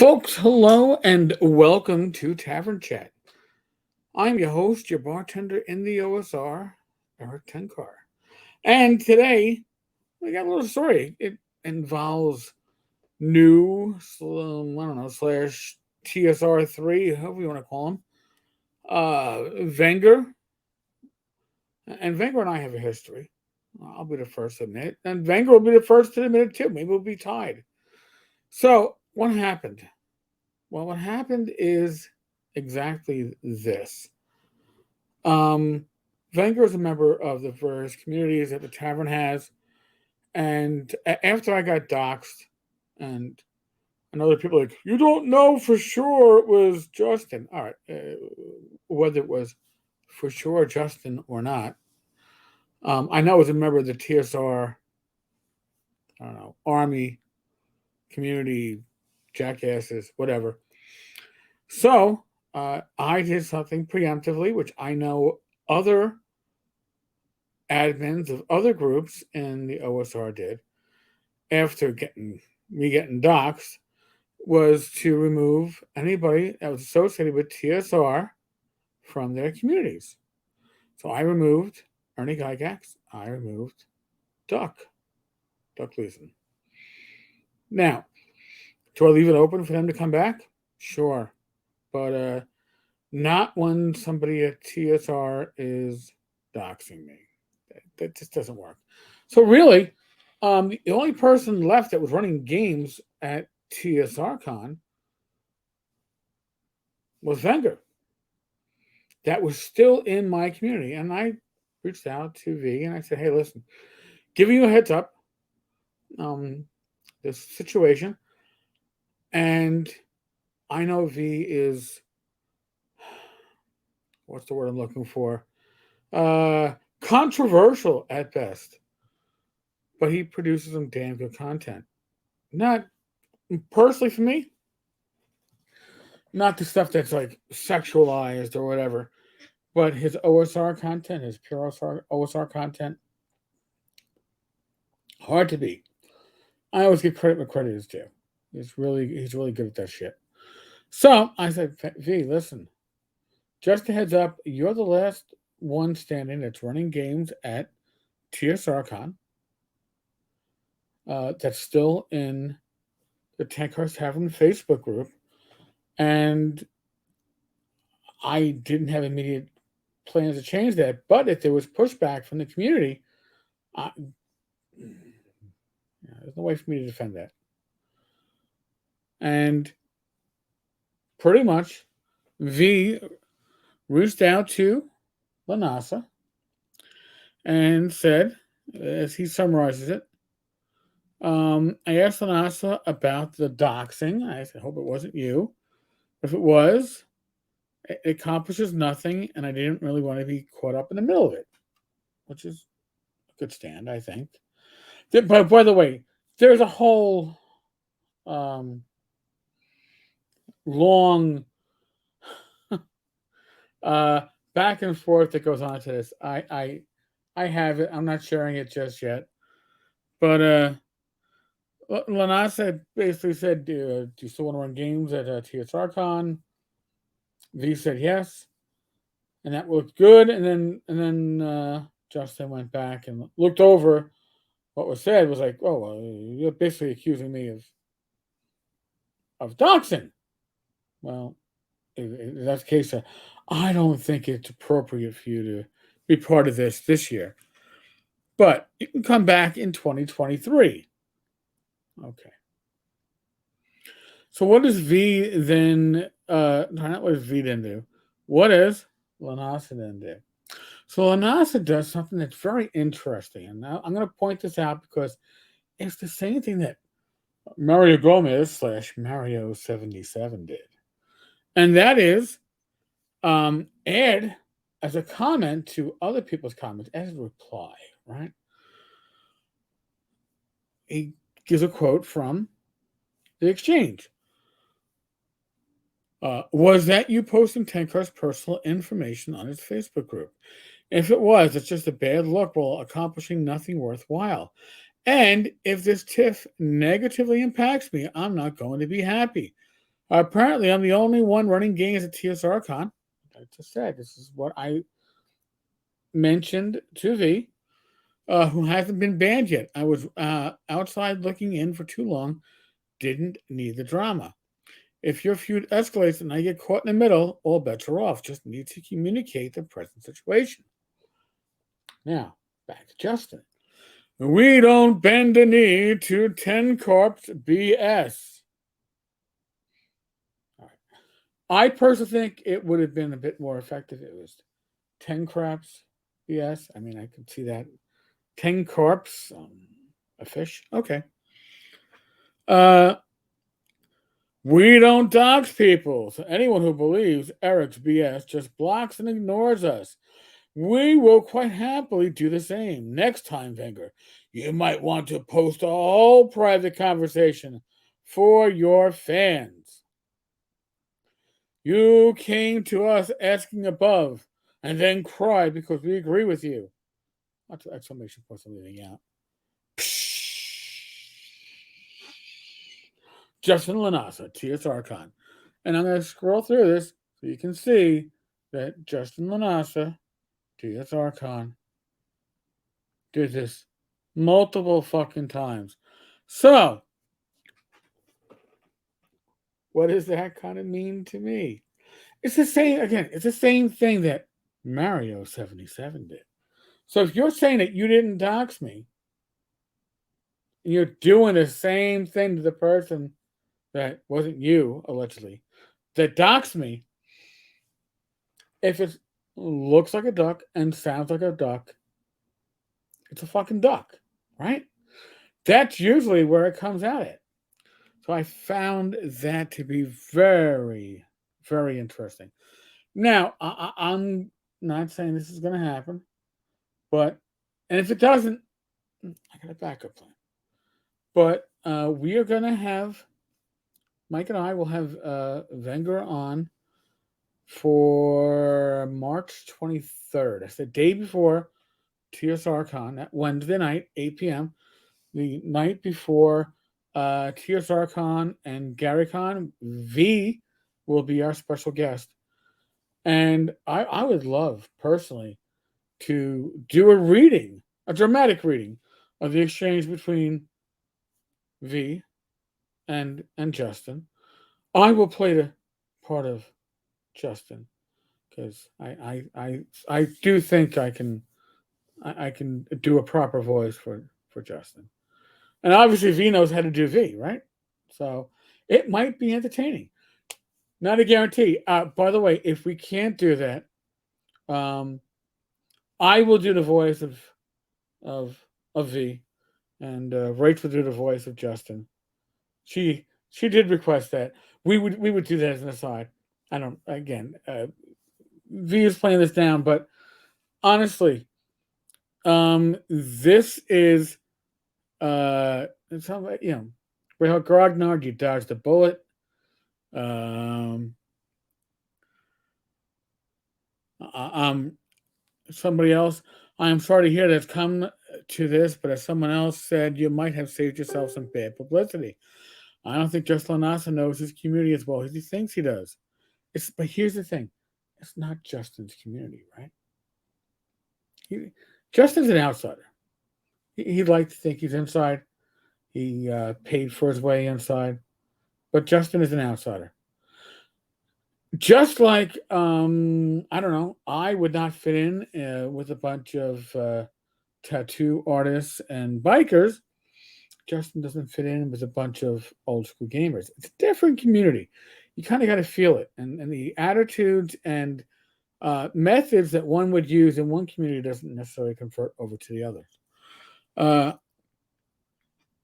Folks, hello and welcome to Tavern Chat. I'm your host, your bartender in the OSR, Eric Tenkar. And today, we got a little story. It involves new, slash TSR3, however you want to call him, Venger. And Venger and I have a history. I'll be the first to admit. And Venger will be the first to admit it too. Maybe we'll be tied. So, what happened? Well, what happened is exactly this. Um, Venger is a member of the various communities that the tavern has, and after I got doxxed, and other people like, you don't know for sure it was Justin. All right, whether it was for sure Justin or not, I know it was a member of the TSR, I don't know, Army community, jackasses, whatever. So I did something preemptively, which I know other admins of other groups in the OSR did after getting doxxed, was to remove anybody that was associated with TSR from their communities. So I removed Ernie Gygax. I removed Duck Leeson. Now, do I leave it open for them to come back? Sure. But not when somebody at TSR is doxing me. That just doesn't work. So really, the only person left that was running games at TSR Con was Venger. That was still in my community. And I reached out to V and I said, hey, listen, giving you a heads up, this situation. And I know V is, what's the word I'm looking for? Controversial at best. But he produces some damn good content. Not personally for me, not the stuff that's like sexualized or whatever, but his OSR content, his pure OSR content, hard to beat. I always give credit where credit is due. He's really good at that shit. So I said, V, listen, just a heads up, you're the last one standing that's running games at TSR Con. That's still in the Tenkar Tavern Facebook group. And I didn't have immediate plans to change that. But if there was pushback from the community, there's no way for me to defend that. And pretty much, V reached out to LaNasa and said, as he summarizes it, I asked LaNasa about the doxing. I said, hope it wasn't you. If it was, it accomplishes nothing, and I didn't really want to be caught up in the middle of it, which is a good stand, I think. But by the way, there's a whole long back and forth that goes on to this. I have it. I'm not sharing it just yet. But LaNasa basically said, do you still want to run games at TSR Con? V said yes, and that looked good. And then Justin went back and looked over what was said. Was like, oh, well, you're basically accusing me of doxing. Well, in that case, I don't think it's appropriate for you to be part of this year. But you can come back in 2023. Okay. So what does V then, not what does V then do? What does LaNasa then do? So LaNasa does something that's very interesting. And now I'm going to point this out because it's the same thing that Mario Gomez / Mario77 did. And that is add as a comment to other people's comments as a reply, right? He gives a quote from the exchange. Was that you posting Tenkar's personal information on his Facebook group? If it was, it's just a bad look while accomplishing nothing worthwhile. And if this tiff negatively impacts me, I'm not going to be happy. Apparently, I'm the only one running games at TSR Con. Like I just said, this is what I mentioned to V, who hasn't been banned yet. I was outside looking in for too long, didn't need the drama. If your feud escalates and I get caught in the middle, all bets are off. Just need to communicate the present situation. Now, back to Justin. We don't bend the knee to 10 corpse BS. All right. I personally think it would have been a bit more effective if it was 10 craps BS. I mean, I could see that. 10 corpse, a fish. Okay. Uh, we don't dox people. So anyone who believes Eric's BS just blocks and ignores us. We will quite happily do the same. Next time, Venger, you might want to post a whole private conversation for your fans. You came to us asking above and then cried because we agree with you. That's an exclamation point, I'm leaving out. Justin LaNasa, TSR Con. And I'm going to scroll through this so you can see that Justin LaNasa, TSR Con, did this multiple fucking times. So, what does that kind of mean to me? It's the same, again, it's the same thing that Mario 77 did. So if you're saying that you didn't dox me, and you're doing the same thing to the person that wasn't you, allegedly, that doxed me, if it looks like a duck and sounds like a duck, it's a fucking duck, right? That's usually where it comes out at. So I found that to be very, very interesting. Now, I'm not saying this is going to happen, but, and if it doesn't, I got a backup plan. But we are going to have, Mike and I will have Venger on for March 23rd. That's the day before TSR Con, that Wednesday night, 8 p.m. The night before TSR Con and Gary Con, V will be our special guest. And I would love, personally, to do a reading, a dramatic reading of the exchange between V and Justin. I will play the part of Justin because I do think I can do a proper voice for Justin. And obviously V knows how to do V, right? So it might be entertaining. Not a guarantee. By the way, if we can't do that, um, I will do the voice of of V, and Rach will do the voice of Justin. She did request that we would do that as an aside. I don't again. V is playing this down, but honestly, this is it's how Real Grognard, you dodged the bullet. Um, somebody else. I am sorry to hear that's come to this, but as someone else said, you might have saved yourself some bad publicity. I don't think Justin LaNasa knows his community as well as he thinks he does. But here's the thing: it's not Justin's community, right? Justin's an outsider. He'd like to think he's inside. He paid for his way inside, but Justin is an outsider. Just like I don't know, I would not fit in with a bunch of tattoo artists and bikers. Justin doesn't fit in with a bunch of old school gamers. It's a different community. You kind of got to feel it, and the attitudes and methods that one would use in one community doesn't necessarily convert over to the other.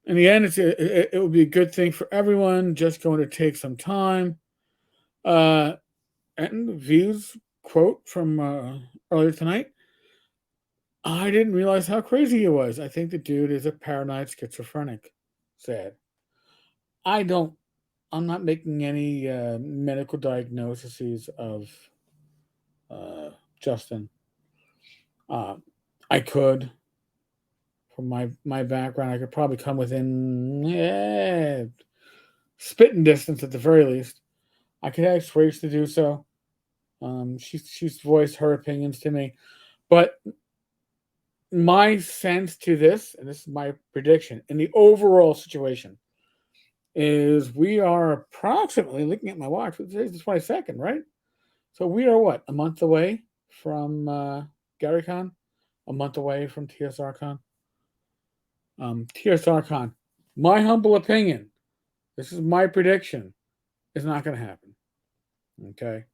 In the end, it would be a good thing for everyone. Just going to take some time. And V's quote from earlier tonight. I didn't realize how crazy he was. I think the dude is a paranoid schizophrenic. Sad. I don't. I'm not making any medical diagnoses of Justin. I could, from my background, I could probably come within spitting distance at the very least. I could ask Rach to do so. She's voiced her opinions to me, but my sense to this, and this is my prediction, in the overall situation, is we are approximately, looking at my watch, today's the 22nd, right? So we are what, a month away from Gary Con? A month away from TSR Con? TSR Con, my humble opinion, this is my prediction, is not going to happen. Okay?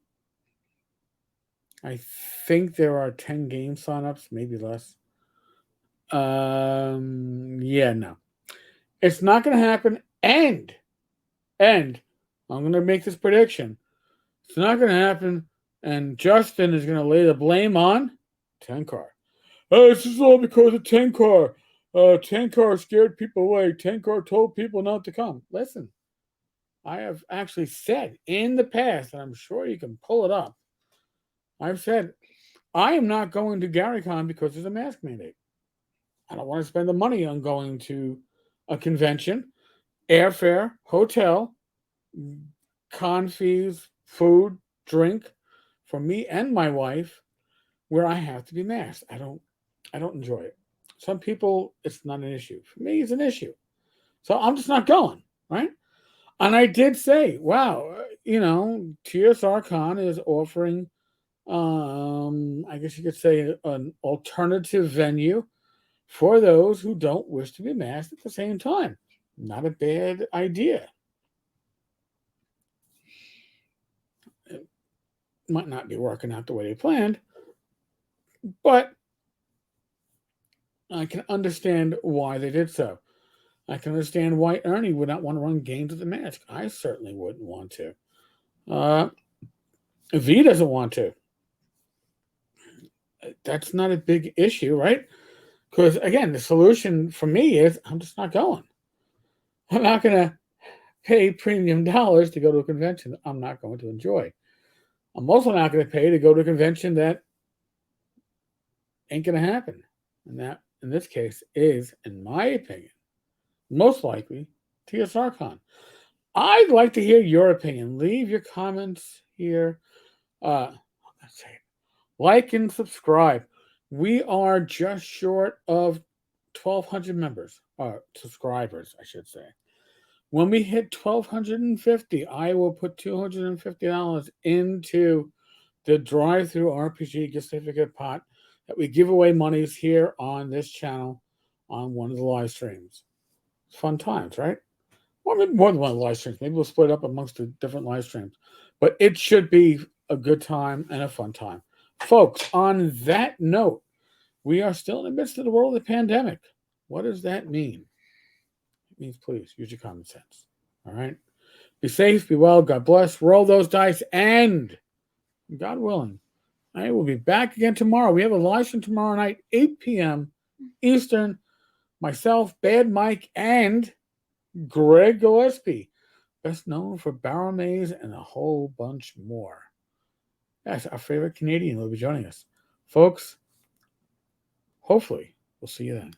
I think there are 10 game signups, maybe less. Yeah, no. It's not going to happen. And I'm going to make this prediction. It's not going to happen. And Justin is going to lay the blame on Tenkar. Oh, this is all because of Tenkar. Tenkar scared people away. Tenkar told people not to come. Listen, I have actually said in the past, and I'm sure you can pull it up. I've said, I am not going to GaryCon because there's a mask mandate. I don't want to spend the money on going to a convention, airfare, hotel, con fees, food, drink for me and my wife, where I have to be masked. I don't enjoy it. Some people, it's not an issue. For me, it's an issue. So I'm just not going, right? And I did say, wow, TSR Con is offering, I guess you could say, an alternative venue for those who don't wish to be masked at the same time. Not a bad idea. It might not be working out the way they planned, but I can understand why they did so. I can understand why Ernie would not want to run games with the mask. I certainly wouldn't want to. V doesn't want to. That's not a big issue, right? Because again, the solution for me is I'm just not going. I'm not going to pay premium dollars to go to a convention I'm not going to enjoy. I'm also not going to pay to go to a convention that ain't going to happen. And that, in this case, is, in my opinion, most likely TSR Con. I'd like to hear your opinion. Leave your comments here. Let's say, like and subscribe. We are just short of 1,200 members, or subscribers, I should say. When we hit 1,250, I will put $250 into the drive-through RPG gift certificate pot that we give away monies here on this channel on one of the live streams. It's fun times, right? Well, maybe more than one of the live streams. Maybe we'll split up amongst the different live streams. But it should be a good time and a fun time. Folks, on that note, we are still in the midst of the world of the pandemic. What does that mean? It means please use your common sense. All right? Be safe, be well, God bless. Roll those dice, and God willing, I will be back again tomorrow. We have a live stream tomorrow night, 8 p.m. Eastern. Myself, Bad Mike, and Greg Gillespie, best known for Barrel Maze and a whole bunch more. Yes, our favorite Canadian will be joining us. Folks, hopefully, we'll see you then.